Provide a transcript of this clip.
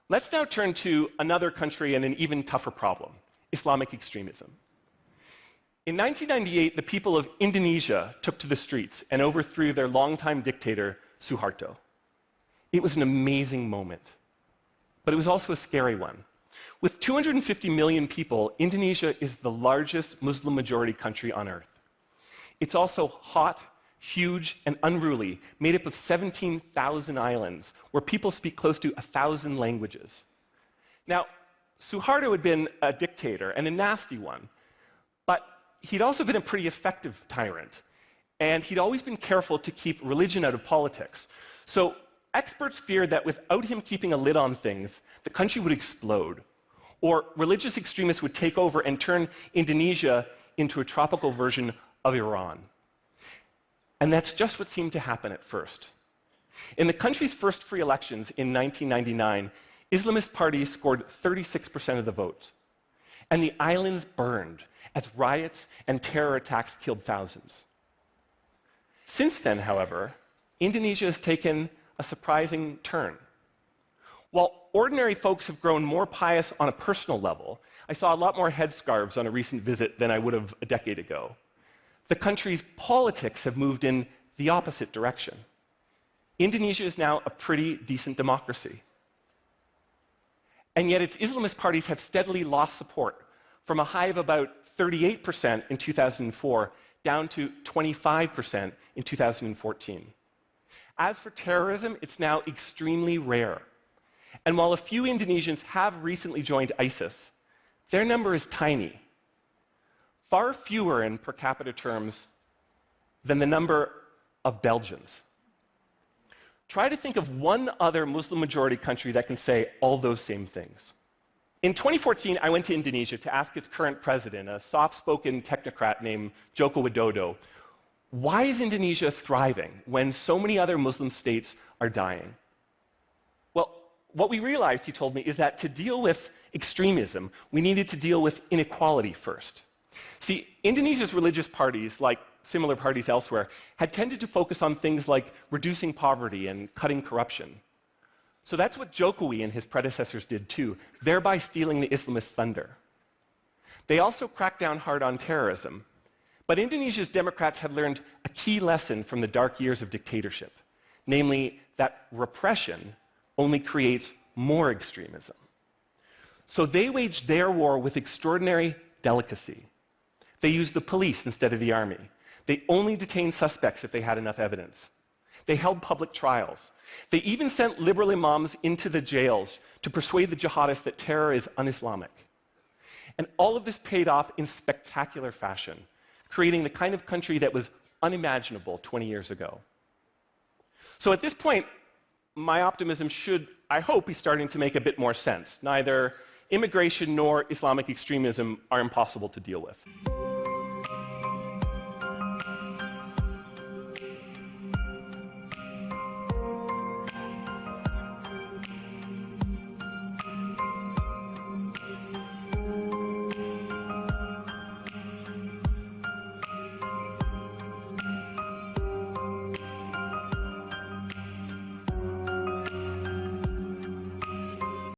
Let's now turn to another country and an even tougher problem, Islamic extremism. In 1998, the people of Indonesia took to the streets and overthrew their longtime dictator, Suharto. It was an amazing moment, but it was also a scary one. With 250 million people, Indonesia is the largest Muslim-majority country on earth. It's also hot, huge, and unruly, made up of 17,000 islands, where people speak close to 1,000 languages. Now, Suharto had been a dictator, and a nasty one, but he'd also been a pretty effective tyrant, and he'd always been careful to keep religion out of politics. So experts feared that without him keeping a lid on things, the country would explode, or religious extremists would take over and turn Indonesia into a tropical version of Iran. And that's just what seemed to happen at first. In the country's first free elections in 1999, Islamist parties scored 36% of the votes. And the islands burned as riots and terror attacks killed thousands. Since then, however, Indonesia has taken a surprising turn. While ordinary folks have grown more pious on a personal level, I saw a lot more headscarves on a recent visit than I would have a decade ago. The country's politics have moved in the opposite direction. Indonesia is now a pretty decent democracy. And yet its Islamist parties have steadily lost support, from a high of about 38% in 2004 down to 25% in 2014. As for terrorism, it's now extremely rare. And while a few Indonesians have recently joined ISIS, their number is tiny. Far fewer in per capita terms than the number of Belgians. Try to think of one other Muslim-majority country that can say all those same things. In 2014, I went to Indonesia to ask its current president, a soft-spoken technocrat named Joko Widodo, why is Indonesia thriving when so many other Muslim states are dying? Well, what we realized, he told me, is that to deal with extremism, we needed to deal with inequality first. See, Indonesia's religious parties, like similar parties elsewhere, had tended to focus on things like reducing poverty and cutting corruption. So that's what Jokowi and his predecessors did too, thereby stealing the Islamist thunder. They also cracked down hard on terrorism. But Indonesia's Democrats had learned a key lesson from the dark years of dictatorship, namely that repression only creates more extremism. So they waged their war with extraordinary delicacy. They used the police instead of the army. They only detained suspects if they had enough evidence. They held public trials. They even sent liberal imams into the jails to persuade the jihadists that terror is un-Islamic. And all of this paid off in spectacular fashion, creating the kind of country that was unimaginable 20 years ago. So at this point, my optimism should, I hope, be starting to make a bit more sense. Neither immigration nor Islamic extremism are impossible to deal with.